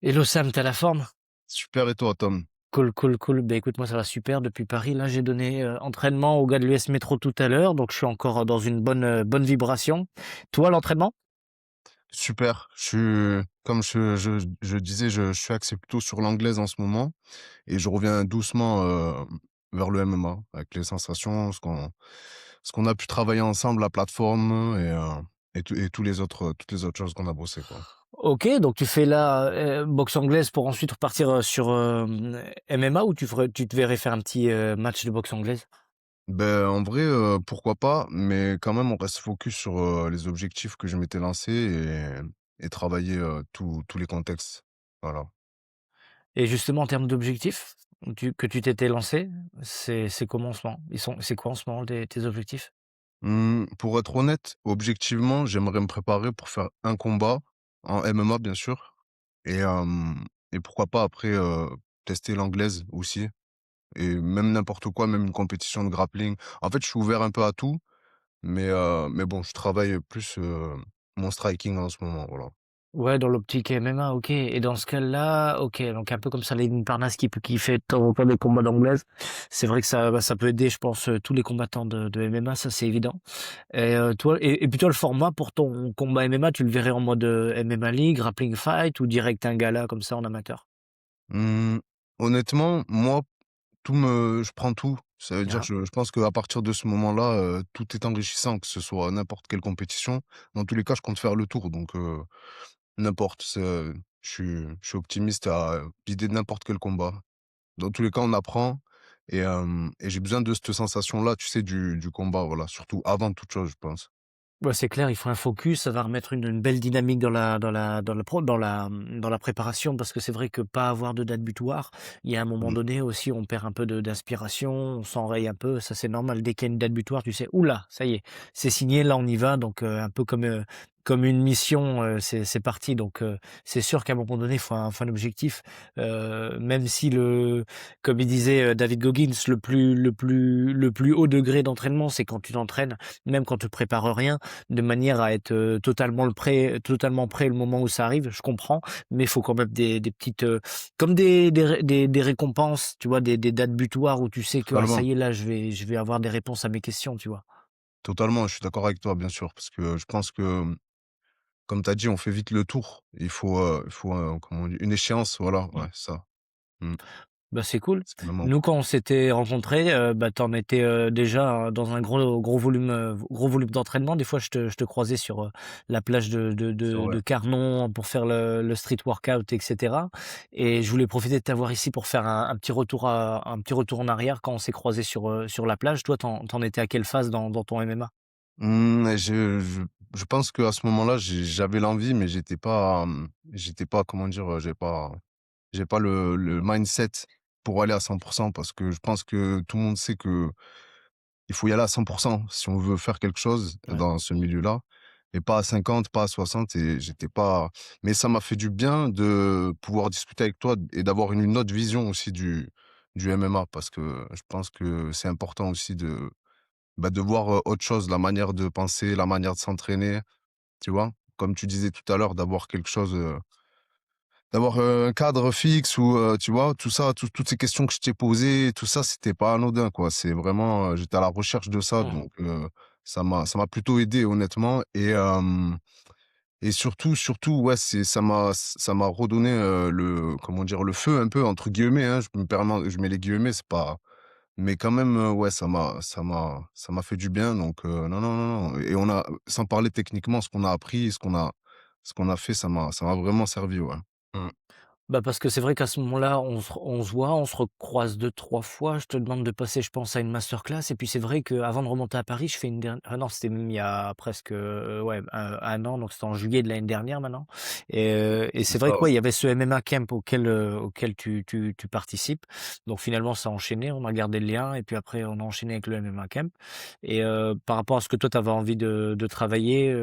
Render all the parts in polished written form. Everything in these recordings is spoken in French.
Hello Sam, tu la forme? Super et toi, Tom? Cool, cool, cool. Beh, écoute, moi ça va super depuis Paris. Là, j'ai donné, entraînement aux gars de l'US Métro tout à l'heure, donc je suis encore, dans une bonne vibration. Toi, l'entraînement? Super. Comme je disais, je suis axé plutôt sur l'anglaise en ce moment et je reviens doucement vers le MMA avec les sensations, ce qu'on a pu travailler ensemble, la plateforme et tous les autres, toutes les autres choses qu'on a bossé, quoi. OK, donc tu fais là, boxe anglaise pour ensuite repartir, sur, MMA ou tu te verrais faire un petit, match de boxe anglaise? Ben, en vrai, pourquoi pas, mais quand même, on reste focus sur les objectifs que je m'étais lancé et travailler tous les contextes. Voilà. Et justement en termes d'objectifs, que tu t'étais lancé, c'est comment en ce moment? C'est quoi en ce moment tes objectifs? Pour être honnête, objectivement, j'aimerais me préparer pour faire un combat en MMA, bien sûr et pourquoi pas après, tester l'anglaise aussi et même n'importe quoi, même une compétition de grappling. En fait, je suis ouvert un peu à tout, mais bon, je travaille plus, mon striking en ce moment, voilà. Ouais, dans l'optique MMA, OK, et dans ce cas-là, OK, donc un peu comme ça, Lane Parnasse qui fait de temps en temps des combats d'anglaise. C'est vrai que ça peut aider, je pense, tous les combattants de MMA, ça, c'est évident. Et toi et puis toi, le format pour ton combat MMA, tu le verrais en mode, MMA League, grappling fight ou direct un gala comme ça en amateur? Mmh, honnêtement, moi, je prends tout. Ça veut dire, Ah, je pense qu'à partir de ce moment-là, tout est enrichissant, que ce soit n'importe quelle compétition. Dans tous les cas, je compte faire le tour, donc n'importe, je suis optimiste à l'idée de n'importe quel combat. Dans tous les cas, on apprend et j'ai besoin de cette sensation-là, tu sais, du combat, voilà, surtout avant toute chose, je pense. ouais, c'est clair, il faut un focus, ça va remettre une belle dynamique dans la préparation parce que c'est vrai que pas avoir de date butoir, il y a un moment Mmh, donné aussi, on perd un peu de d'inspiration, on s'enraye un peu, ça c'est normal. Dès qu'il y a une date butoir, tu sais: «Ouh là, ça y est, c'est signé, là on y va», donc un peu comme une mission, c'est parti, donc c'est sûr qu'à un moment donné, il faut un objectif, même si comme il disait, David Goggins, le plus haut degré d'entraînement, c'est quand tu t'entraînes, même quand tu prépares rien, de manière à être, totalement prêt le moment où ça arrive, je comprends, mais il faut quand même des petites, comme des récompenses, tu vois? Des dates butoirs où tu sais que: «Ah ça totalement, y est, là, je vais avoir des réponses à mes questions», tu vois? totalement, je suis d'accord avec toi, bien sûr, parce que je pense que, comme tu as dit, on fait vite le tour. Il faut, comment on dit? Une échéance, voilà, Mmh. ouais, ça. Mmh, Bah, c'est cool. ce qui me manque. Nous, quand on s'était rencontrés, bah, tu étais, déjà, dans un gros volume d'entraînement. Des fois, je te croisais sur, la plage C'est vrai. de Carnon pour faire le street workout et cetera, et je voulais profiter de t'avoir ici pour faire un petit retour en arrière quand on s'est croisés sur la plage. Toi, tu en étais à quelle phase dans ton MMA? Et je pense qu'à ce moment-là, j'avais l'envie, mais j'étais pas, comment dire? J'ai pas le mindset pour aller à 100 parce que je pense que tout le monde sait que il faut y aller à 100 si on veut faire quelque chose Ouais. dans ce milieu-là et pas à 50, pas à 60 et j'étais pas mais ça m'a fait du bien de pouvoir discuter avec toi et d'avoir une autre vision aussi du MMA parce que je pense que c'est important aussi de voir, autre chose, la manière de penser, la manière de s'entraîner, tu vois? Comme tu disais tout à l'heure, d'avoir quelque chose, d'avoir, un cadre fixe ou, tu vois? Tout ça, toutes ces questions que je t'ai posées, tout ça, c'était pas anodin, quoi. C'est vraiment, j'étais à la recherche de ça, Mmh. donc ça m'a plutôt aidé honnêtement et surtout, ouais, ça m'a redonné, le comment dire? «Le feu» un peu entre guillemets, hein, je mets les guillemets, c'est pas mais quand même, ouais, ça m'a fait du bien donc non, non, non, non et on a sans parler techniquement, ce qu'on a appris, ce qu'on a fait, ça m'a vraiment servi, ouais. Mmh. Bah, parce que c'est vrai qu'à ce moment-là, on se voit, on se recroise deux trois fois. Je te demande de passer, je pense, à une masterclass, et puis c'est vrai qu'avant de remonter à Paris, je fais une dernière. Ah non, c'était même il y a presque, ouais, 1 an, donc c'était en juillet de l'année dernière maintenant, et C'est c'est vrai ça, que, ouais. ouais, il y avait ce MMA Camp auquel tu participes. Donc finalement, ça a enchaîné, on a gardé le lien et puis après on a enchaîné avec le MMA Camp, et par rapport à ce que toi, tu avais envie de travailler,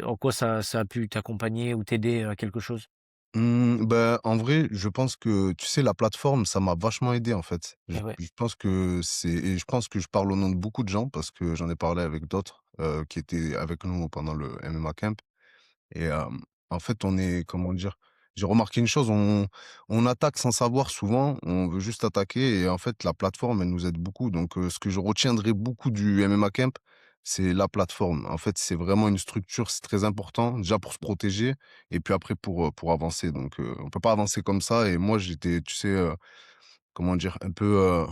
en quoi ça a pu t'accompagner ou t'aider à quelque chose? Bah, en vrai, je pense que, tu sais, la plateforme, ça m'a vachement aidé, en fait. Je Et ouais. je pense que je pense que je parle au nom de beaucoup de gens parce que j'en ai parlé avec d'autres, qui étaient avec nous pendant le MMA Camp et en fait, on est comment dire? j'ai remarqué une chose, on attaque sans savoir souvent, on veut juste attaquer et en fait la plateforme, elle nous aide beaucoup donc ce que je retiendrai beaucoup du MMA Camp, c'est la plateforme. En fait, c'est vraiment une structure, c'est très important, déjà pour se protéger et puis après pour avancer donc on peut pas avancer comme ça et moi j'étais, tu sais, comment dire? Un peu,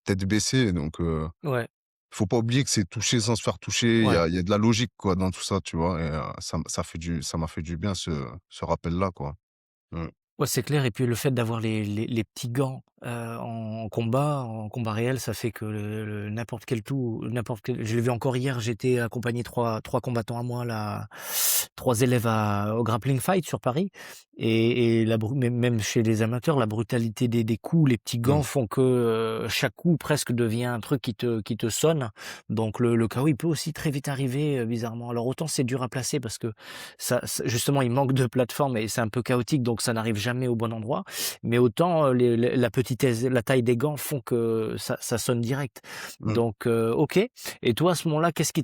tête baissée donc Ouais, faut pas oublier que c'est toucher sans se faire toucher, ouais. il y a de la logique quoi dans tout ça, tu vois? Et ça m'a fait du bien ce rappel-là, quoi. Mmh. Ouais, c'est clair et puis le fait d'avoir les petits gants, en combat réel, ça fait que le n'importe quel je l'ai vu encore hier, j'étais accompagné trois combattants à moi là, 3 élèves au grappling fight sur Paris et la bru même chez les amateurs, la brutalité des coups, les petits gants Mmh. font que, chaque coup presque devient un truc qui te sonne. Donc le KO, il peut aussi très vite arriver, bizarrement. Alors autant c'est dur à placer parce que ça justement, il manque de plateforme et c'est un peu chaotique, donc ça n'arrive jamais au bon endroit. Mais autant, les la petitesse, la taille des gants font que ça sonne direct. Mmh. Donc, OK. Et toi, à ce moment-là, qu'est-ce qui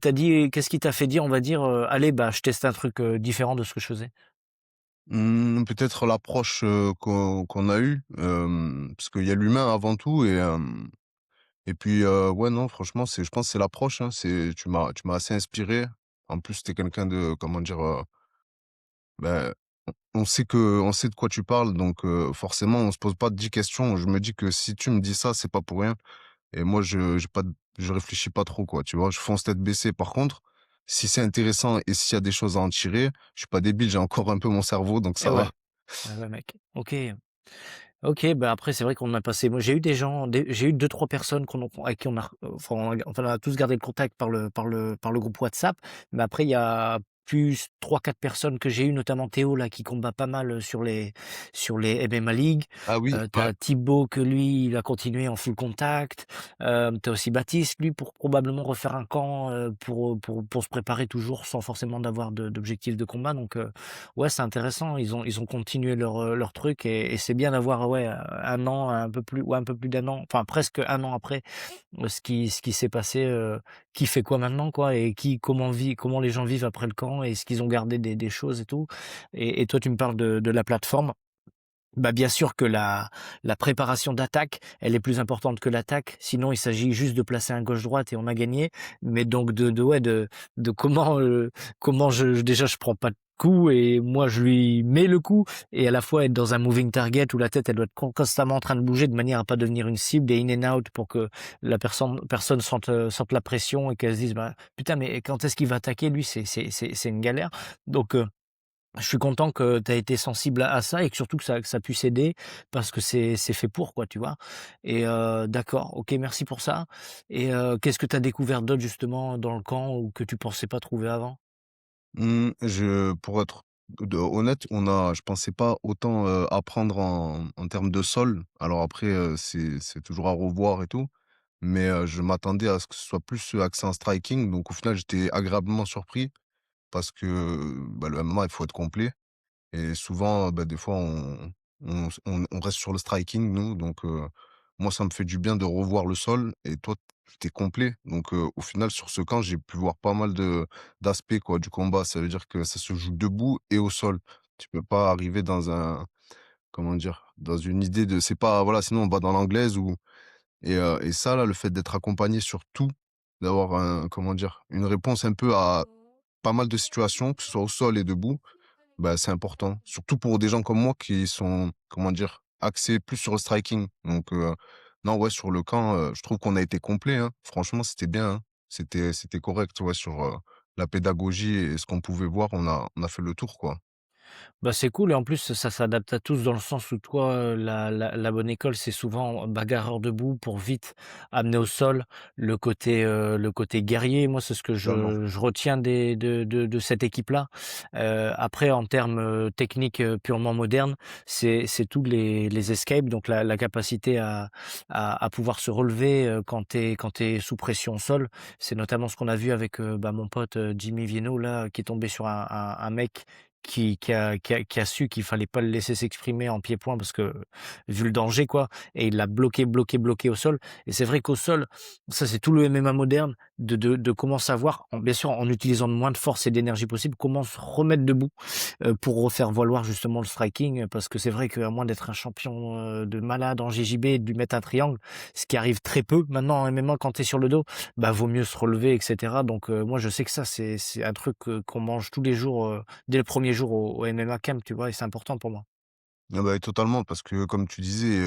t'a fait dire, on va dire, «Allez, bah, je teste un truc, différent de ce que je faisais»? Peut-être l'approche, qu'on a eue, parce qu'il y a l'humain avant tout et puis, ouais, non, franchement, je pense que c'est l'approche, hein. Tu m'as assez inspiré. En plus, tu es quelqu'un de, comment dire, bah, on sait de quoi tu parles donc forcément, on se pose pas 10 questions. Je me dis que si tu me dis ça, c'est pas pour rien. Et moi, je réfléchis pas trop, quoi, tu vois? Je fonce tête baissée. Par contre, si c'est intéressant et s'il y a des choses à en tirer, je suis pas débile, j'ai encore un peu mon cerveau, donc Et ça va. ouais. Ouais, ouais, mec. OK. OK, bah, après c'est vrai qu'on a passé moi j'ai eu des gens j'ai eu deux trois personnes avec qui on a on a tous gardé le contact par le groupe WhatsApp, mais après il y a plus trois quatre personnes que j'ai eues, notamment Théo là qui combat pas mal, sur les MMA League. Ah oui, Tu ouais. as Thibaut que lui, il a continué en full contact. Tu as aussi Baptiste, lui, pour probablement refaire un camp, pour se préparer toujours sans forcément d'avoir d'objectif de combat donc ouais, c'est intéressant. Ils ont continué leur truc et c'est bien d'avoir, ouais, 1 an, un peu plus ouais, un peu plus d'un an, enfin presque un an après, ce qui s'est passé, qui fait quoi maintenant, quoi et comment les gens vivent après le camp, est-ce qu'ils ont gardé des choses et tout et toi, tu me parles de la plateforme. Bah, bien sûr que la préparation d'attaque, elle est plus importante que l'attaque, sinon il s'agit juste de placer un gauche-droite et on a gagné. Mais donc de comment déjà je prends pas de coup et moi je lui mets le coup et à la fois être dans un moving target où la tête elle doit être constamment en train de bouger de manière à pas devenir une cible, des in and out pour que la personne sente la pression et qu'elle se dise: «Bah, putain mais quand est-ce qu'il va attaquer lui? C'est une galère». Donc je suis content que tu as été sensible à ça et que surtout que ça puisse aider parce que c'est fait pour quoi, tu vois? Et d'accord, OK, merci pour ça et qu'est-ce que tu as découvert d'autre justement dans le camp ou que tu pensais pas trouver avant? Pour être honnête, je pensais pas autant, apprendre en termes de sol. Alors après, c'est toujours à revoir et tout, mais je m'attendais à ce que ce soit plus, axé en striking, donc au final, j'étais agréablement surpris parce que, bah, le MMA, il faut être complet. Et souvent, bah, des fois, on reste sur le striking, nous, donc moi, ça me fait du bien de revoir le sol et toi, tu es complet. Donc au final, sur ce camp, j'ai pu voir pas mal d'aspects, quoi, du combat. Ça veut dire que ça se joue debout et au sol. Tu peux pas arriver dans un comment dire? Dans une idée de c'est pas voilà, sinon on va dans l'anglaise ou et ça, là, le fait d'être accompagné sur tout, d'avoir un comment dire? Une réponse un peu à pas mal de situations, que ce soit au sol et debout, bah, c'est important, surtout pour des gens comme moi qui sont, comment dire? Axés plus sur le striking. Donc non, ouais, sur le camp, je trouve qu'on a été complet, hein. Franchement, c'était bien, hein. C'était correct, ouais, sur, la pédagogie et ce qu'on pouvait voir, on a fait le tour, quoi. Bah, c'est cool et en plus ça s'adapte à tous dans le sens où toi, la bonne école, c'est souvent bagarreur debout pour vite amener au sol le côté guerrier. Moi, c'est ce que Totalement. je retiens de cette équipe-là. Après en termes, techniques, purement modernes, c'est tous les escapes, donc la capacité à pouvoir se relever, quand tu es sous pression au sol. C'est notamment ce qu'on a vu avec, bah, mon pote, Jimmy Vienno là, qui est tombé sur un mec qui a su qu'il fallait pas le laisser s'exprimer en pied-point parce que vu le danger quoi et il l'a bloqué, bloqué, bloqué au sol et c'est vrai qu'au sol, ça c'est tout le MMA moderne, de comment savoir, bien sûr en utilisant le moins de force et d'énergie possible, comment se remettre debout, pour refaire valoir justement le striking, parce que c'est vrai qu'à moins d'être un champion, de malade en JJB et de lui mettre un triangle, ce qui arrive très peu maintenant en MMA quand tu es sur le dos, bah, vaut mieux se relever et cetera. Donc moi je sais que ça c'est un truc, qu'on mange tous les jours, dès le premier jour au MMA camp, tu vois? Et c'est important pour moi. Ah bah, totalement parce que comme tu disais,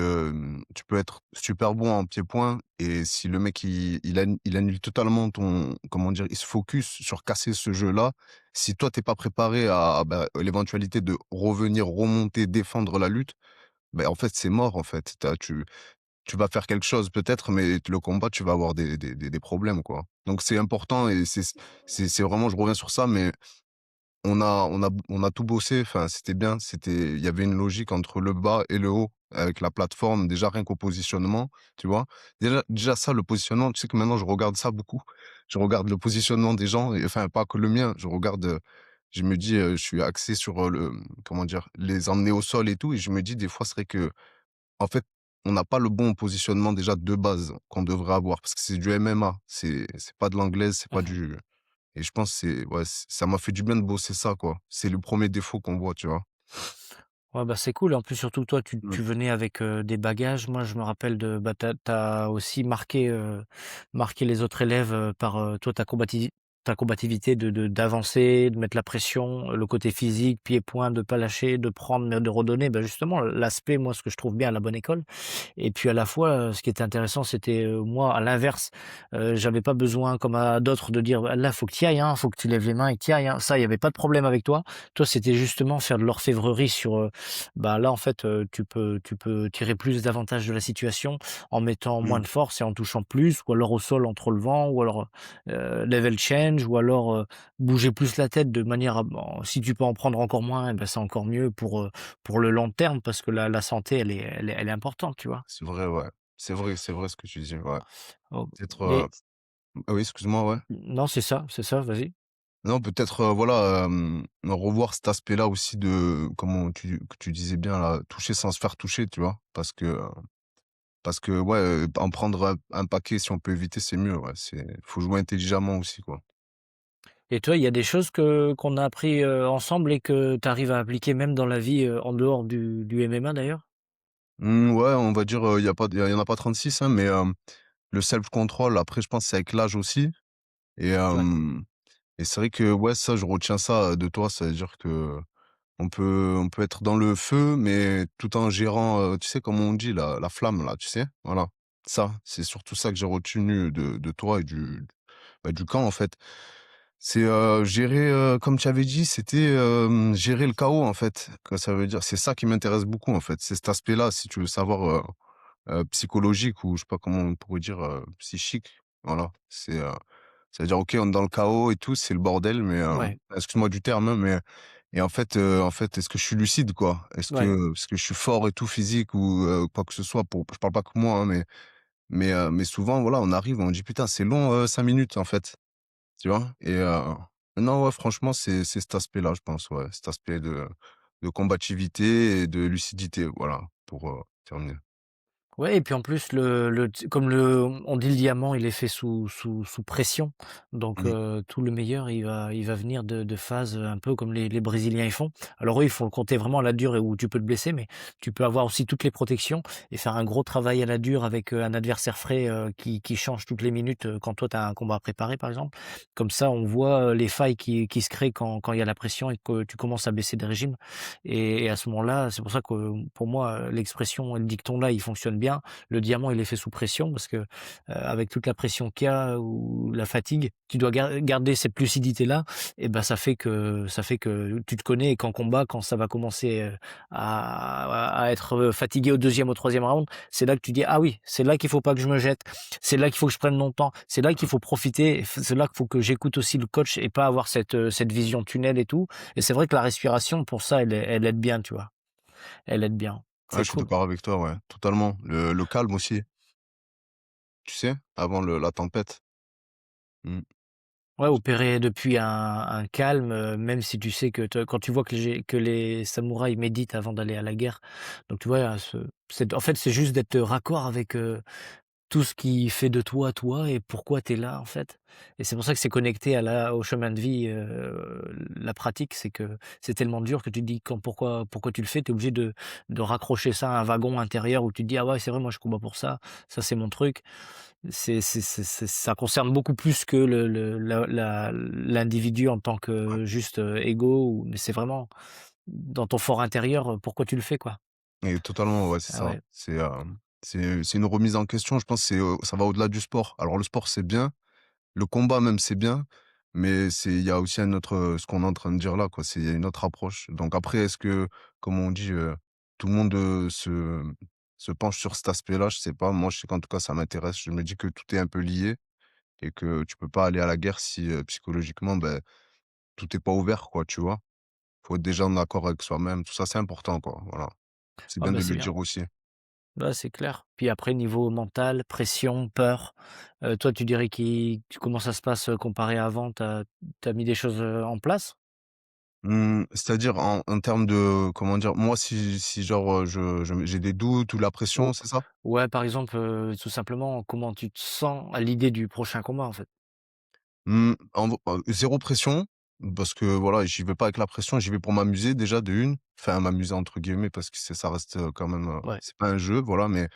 tu peux être super bon en pied-point et si le mec il annule totalement ton comment dire? Il se focus sur casser ce jeu-là. Si toi t'es pas préparé à bah, l'éventualité de revenir, remonter, défendre la lutte, bah, en fait c'est mort en fait. Tu vas faire quelque chose peut-être, mais le combat tu vas avoir des problèmes quoi. Donc c'est important et c'est vraiment je reviens sur ça, mais on a tout bossé, enfin, c'était bien, il y avait une logique entre le bas et le haut avec la plateforme, déjà rien qu'au positionnement, tu vois? Déjà ça, le positionnement, tu sais que maintenant je regarde ça beaucoup. Je regarde le positionnement des gens et enfin pas que le mien, je me dis, je suis axé sur, comment dire? Les emmener au sol et tout et je me dis des fois, c'est vrai que en fait, on n'a pas le bon positionnement déjà de base qu'on devrait avoir parce que c'est du MMA, c'est pas de l'anglaise, c'est pas Mmh. du et je pense que c'est ouais, ça m'a fait du bien de bosser ça, quoi. C'est le premier défaut qu'on voit, tu vois? Ouais, bah, c'est cool. En plus, surtout toi, Mmh. tu venais avec, des bagages. Moi, je me rappelle de bah, tu as aussi marqué les autres élèves, par, toi, ta combativité d'avancer, de mettre la pression, le côté physique, pied-point, de pas lâcher, de prendre, mais de redonner. Bah, justement, l'aspect, moi, ce que je trouve bien à la bonne école. Et puis à la fois, ce qui était intéressant, c'était, moi à l'inverse, j'avais pas besoin comme à d'autres de dire: «Bah, là, faut que tu y ailles, hein, faut que tu lèves les mains et que tu y ailles, hein». Ça, il y avait pas de problème avec toi. Toi, c'était justement faire de l'orfèvrerie sur, bah, là, en fait, tu peux tirer plus d'avantages de la situation en mettant moins Mmh. de force et en touchant plus ou alors au sol en te relevant ou alors, level change ou alors, bouger plus la tête de manière à bon, si tu peux en prendre encore moins et bah, c'est encore mieux pour le long terme parce que la santé elle est importante, tu vois? C'est vrai, ouais. C'est vrai ce que tu dis, ouais. Oh, Peut-être, mais ah oui, excuse-moi, ouais. non, c'est ça, vas-y. Non, peut-être, voilà, revoir cet aspect-là aussi de comment que tu disais bien là, toucher sans se faire toucher, tu vois? Parce que ouais, en prendre un paquet si on peut éviter, c'est mieux, ouais. Faut jouer intelligemment aussi, quoi. Et toi, il y a des choses qu'on a appris, ensemble et que tu arrives à appliquer même dans la vie, en dehors du MMA d'ailleurs? Ouais, on va dire, il y en a pas 36 hein, mais le self control après je pense c'est avec l'âge aussi et Ouais, c'est vrai que ouais, ça je retiens ça, de toi, ça veut dire que on peut être dans le feu, mais tout en gérant, tu sais comment on dit la flamme là, tu sais? Voilà. Ça, c'est surtout ça que j'ai retenu de toi et du camp en fait. C'est, gérer, comme tu avais dit, c'était, gérer le chaos en fait, que ça veut dire. C'est ça qui m'intéresse beaucoup en fait, c'est cet aspect-là si tu veux savoir, psychologique ou je sais pas comment on pourrait dire, psychique. Voilà, ça veut dire OK, on est dans le chaos et tout, c'est le bordel, mais ouais, excuse-moi du terme, hein, mais et en fait, est-ce que je suis lucide, quoi? ouais. Est-ce que je suis fort et tout physique ou quoi que ce soit pour je parle pas que moi, hein, mais souvent, voilà, on arrive, on dit: «Putain, c'est long, 5 minutes, en fait», tu vois? Et non, ouais, franchement, c'est cet aspect-là, je pense, ouais, cet aspect de combativité et de lucidité, voilà, pour, terminer. Ouais et puis en plus comme on dit le diamant, il est fait sous pression, donc Mmh, tout le meilleur, il va venir de phases, un peu comme les brésiliens ils font. Alors eux, il faut compter vraiment à la dure et où tu peux te blesser, mais tu peux avoir aussi toutes les protections et faire un gros travail à la dure avec, un adversaire frais, qui change toutes les minutes, quand toi tu as un combat à préparer par exemple. Comme ça, on voit, les failles qui se créent quand il y a la pression et que tu commences à baisser des régimes et à ce moment-là, c'est pour ça que, pour moi, l'expression et le dicton là, il fonctionne bien. Le diamant, il est fait sous pression parce que, avec toute la pression qu'il y a ou la fatigue, tu dois garder cette lucidité-là et ben ça fait que tu te connais et qu'en combat, quand ça va commencer, à être, fatigué au deuxième, au troisième round, c'est là que tu dis: «Ah oui, c'est là qu'il faut pas que je me jette, c'est là qu'il faut que je prenne mon temps, c'est là qu'il faut profiter, c'est là qu'il faut que j'écoute aussi le coach et pas avoir cette vision tunnel et tout» et c'est vrai que la respiration pour ça, elle aide bien, tu vois? Elle aide bien. ouais, C'est je suis cool. d'accord avec toi, ouais, totalement. Le calme aussi, tu sais? Avant le la tempête. Mmh. Ouais, opérer depuis un calme, même si tu sais que quand tu vois que les samouraïs méditent avant d'aller à la guerre, donc tu vois, en fait, c'est juste d'être raccord avec, tout ce qui fait de toi, toi et pourquoi tu es là, en fait. Et c'est pour ça que c'est connecté à la au chemin de vie, la pratique, c'est que c'est tellement dur que tu te dis quand pourquoi tu le fais, tu es obligé de raccrocher ça à un wagon intérieur où tu te dis: «Ah ouais, c'est vrai, moi je combats pour ça c'est mon truc». C'est ça concerne beaucoup plus que l'individu en tant Ouais. que juste, ego ou mais c'est vraiment dans ton fort intérieur, pourquoi tu le fais, quoi. Et totalement, ouais, c'est Ah ça. ouais, C'est une remise en question, je pense, ça va au-delà du sport. Alors le sport, c'est bien, le combat même, c'est bien, mais il y a aussi un autre, ce qu'on est en train de dire là, quoi, c'est il y a une autre approche. Donc après, est-ce que, comme on dit, tout le monde, se penche sur cet aspect-là? Je sais pas. Moi, je sais qu'en tout cas, ça m'intéresse. Je me dis que tout est un peu lié et que tu peux pas aller à la guerre si, psychologiquement, ben, tout est pas ouvert, quoi, tu vois? Faut être déjà en accord avec soi-même, tout ça, c'est important, quoi, voilà. C'est ah bien bah, de c'est le bien. dire aussi. Ouais, c'est clair. Puis après niveau mental, pression, peur, toi tu dirais comment ça se passe, comparé à avant? Tu as mis des choses, en place? C'est-à-dire en termes de comment dire? Moi, si genre, j'ai des doutes ou la pression, Ou c'est ça? ouais, par exemple, tout simplement, comment tu te sens à l'idée du prochain combat, en fait? 0 pression, parce que voilà, j'y vais pas avec la pression, j'y vais pour m'amuser déjà de une, enfin «m'amuser» entre guillemets parce que ça reste, quand même, Ouais, c'est pas un jeu, voilà, mais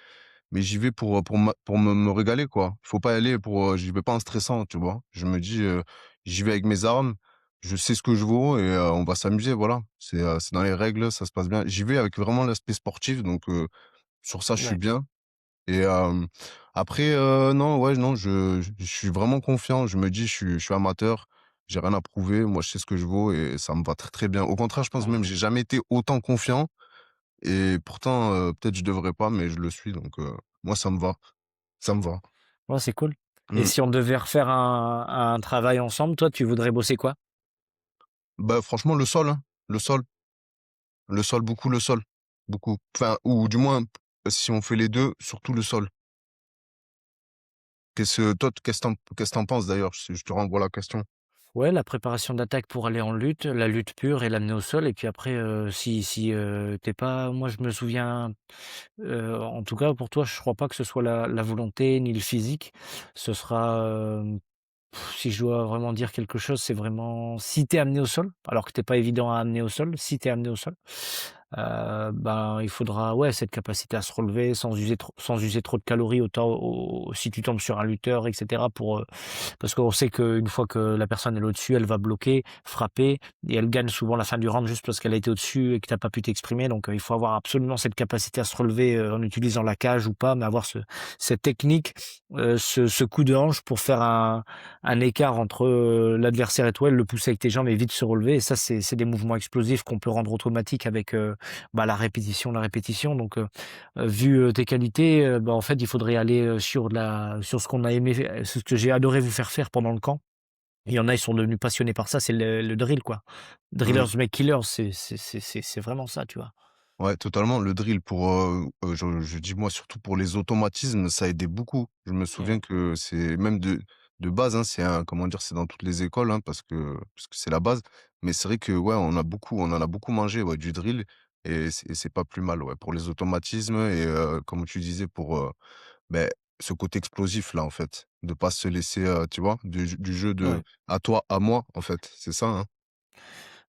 j'y vais pour me régaler, quoi. Il faut pas y aller j'y vais pas en stressant, tu vois? Je me dis, «J'y vais avec mes armes, je sais ce que je vaux et on va s'amuser», voilà. C'est dans les règles, ça se passe bien. J'y vais avec vraiment l'aspect sportif donc sur ça, je suis ouais. bien et après, non, ouais, non, je suis vraiment confiant. Je me dis: «Je suis amateur, j'ai rien à prouver. Moi, je sais ce que je vaux et ça me va très, très bien». Au contraire, je pense même, j'ai jamais été autant confiant et pourtant, peut-être je devrais pas, mais je le suis donc moi, ça me va, ça me va. Ouais, c'est cool. Et Mmh. si on devait refaire un travail ensemble, toi, tu voudrais bosser quoi? Bah, franchement, le sol, hein, le sol, beaucoup le sol, beaucoup. Enfin, ou du moins, si on fait les 2 surtout le sol. Qu'est-ce que tu penses d'ailleurs? Je te renvoie la question. Ouais, la préparation d'attaque pour aller en lutte, la lutte pure et l'amener au sol et puis après, si tu pas moi je me souviens, en tout cas pour toi, je crois pas que ce soit la volonté ni le physique. Ce sera, si je dois vraiment dire quelque chose, c'est vraiment si tu es amené au sol, alors que tu pas évident à amener au sol, si tu es amené au sol, ben, il faudra, ouais, cette capacité à se relever sans user trop de calories autant si tu tombes sur un lutteur et cetera parce qu'on sait qu'une fois que la personne est au-dessus, elle va bloquer, frapper et elle gagne souvent la fin du round juste parce qu'elle a été au-dessus et que tu as pas pu t'exprimer donc il faut avoir absolument cette capacité à se relever, en utilisant la cage ou pas, mais avoir cette technique, ce coup de hanche pour faire un écart entre, l'adversaire et toi et le pousser avec tes jambes et vite se relever et ça, c'est des mouvements explosifs qu'on peut rendre automatiques avec, bah, la répétition donc vu, tes qualités, bah, en fait, il faudrait aller, sur ce qu'on a aimé ce que j'ai adoré vous faire pendant le camp. Il y en a, ils sont devenus passionnés par ça, c'est le drill, quoi. Mmh. Drillers make killers, c'est vraiment ça, tu vois? Ouais, totalement. Le drill je dis moi surtout pour les automatismes, ça a aidé beaucoup. Je me Ouais, souviens que c'est même de base, hein, comment dire? C'est dans toutes les écoles, hein, parce que c'est la base. Mais c'est vrai que, ouais, on en a beaucoup mangé, ouais, du drill et c'est pas plus mal, ouais, pour les automatismes et comme tu disais beh, ce côté explosif là, en fait, de pas se laisser, tu vois? Du jeu de ouais, à toi, à moi, en fait, c'est ça, hein?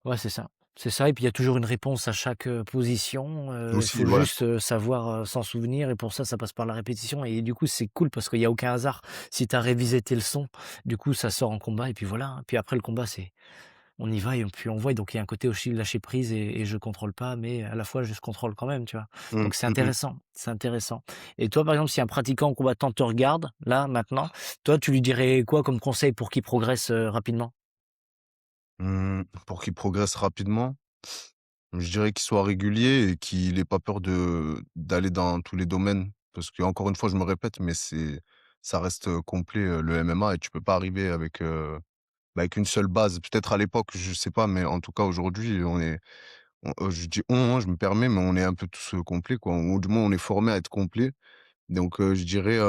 ouais, c'est ça. C'est ça et puis il y a toujours une réponse à chaque, position, il Aussi, faut ouais. juste, savoir, s'en souvenir et pour ça, ça passe par la répétition et du coup, c'est cool parce qu'il y a aucun hasard. Si tu as révisé tes leçons, du coup, ça sort en combat et puis voilà, hein. Puis après le combat, c'est on y va et puis on voit et donc il y a un côté aussi lâcher prise et je contrôle pas, mais à la fois je contrôle quand même, tu vois? Mmh, Donc c'est mmh mh. intéressant, c'est intéressant. Et toi, par exemple, si un pratiquant ou combattant te regarde, là, maintenant, toi, tu lui dirais quoi comme conseil pour qu'il progresse, rapidement? Pour qu'il progresse rapidement, je dirais qu'il soit régulier et qu'il ait pas peur d'aller dans tous les domaines. Parce qu'encore une fois, je me répète, mais ça reste, complet, le MMA et tu peux pas arriver avec une seule base. Peut-être à l'époque, je sais pas, mais en tout cas aujourd'hui, je dis «on», hein, je me permets, mais on est un peu tous, complets quoi, ou du moins on est formés à être complets. Donc je dirais,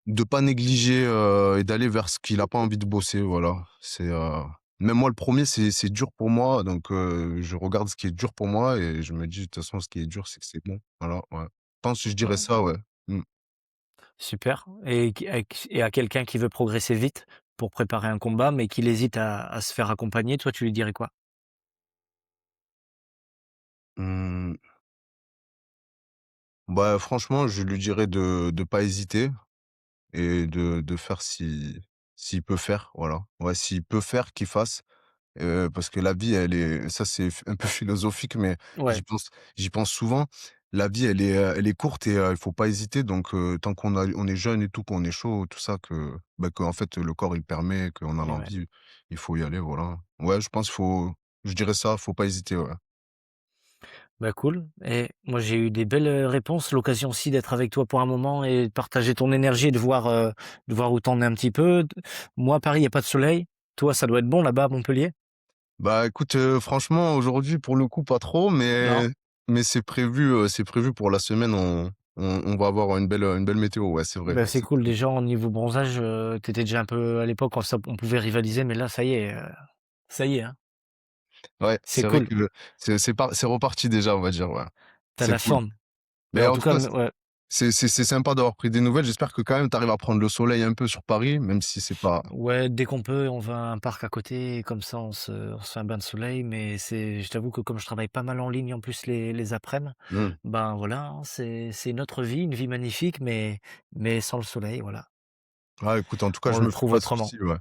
de pas négliger, et d'aller vers ce qu'il a pas envie de bosser, voilà. Même moi le premier c'est dur pour moi, donc je regarde ce qui est dur pour moi et je me dis: «De toute façon, ce qui est dur, c'est que c'est bon». Voilà, ouais. Je pense que je dirais Ouais. ça, ouais. Mmh. super et à quelqu'un qui veut progresser vite pour préparer un combat, mais qu'il hésite à se faire accompagner, toi, tu lui dirais quoi? Mmh, bah, franchement, je lui dirais de pas hésiter et de faire s'il peut faire, voilà. Ouais, s'il peut faire, qu'il fasse. Parce que la vie, elle est ça, c'est un peu philosophique, mais Ouais, j'y pense j'y pense souvent. La vie, elle est courte et il faut pas hésiter donc tant on est jeune et tout, qu'on est chaud, tout ça, qu'en fait, le corps, il permet, qu'on a et ouais. l'envie, il faut y aller, voilà. Ouais, je pense je dirais ça, faut pas hésiter, ouais. Bah, cool et moi, j'ai eu des belles, réponses. L'occasion aussi d'être avec toi pour un moment et de partager ton énergie et de voir où tu en es un petit peu. Moi, à Paris, il y a pas de soleil. Toi, ça doit être bon là-bas à Montpellier? Bah, écoute, franchement, aujourd'hui, pour le coup, pas trop, Non? mais c'est prévu pour la semaine, on va avoir une belle météo, ouais, c'est vrai, Bah, c'est c'est cool prévu. déjà au niveau bronzage, tu étais déjà un peu à l'époque on pouvait rivaliser, mais là ça y est, hein. Ouais, C'est c'est vrai cool, que c'est reparti déjà, on va dire, ouais. tu as C'est la cool. forme. Mais Mais en en tout tout cas, cas, ouais. c'est sympa d'avoir pris des nouvelles. J'espère que quand même tu arrives à prendre le soleil un peu sur Paris, même si c'est pas Ouais, dès qu'on peut, on va à un parc à côté et comme ça on se fait un bain de soleil, mais je t'avoue que comme je travaille pas mal en ligne en plus les après-midi, mmh. ben voilà, hein, c'est notre vie, une vie magnifique, mais sans le soleil, voilà. Ah écoute, en tout cas, On je le me fais trouve pas de autrement. soucis, ouais.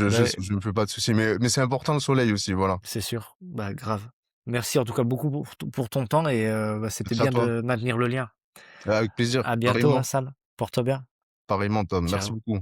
Beh, Je me fais pas de soucis, mais c'est important le soleil aussi, voilà. c'est sûr, bah, grave. Merci en tout cas beaucoup pour ton temps et bah, c'était Merci à bien toi. de maintenir le lien. Avec plaisir, À bientôt, hein, pareillement, Sam. Porte-toi bien. pareillement Tom. Merci Ciao. beaucoup.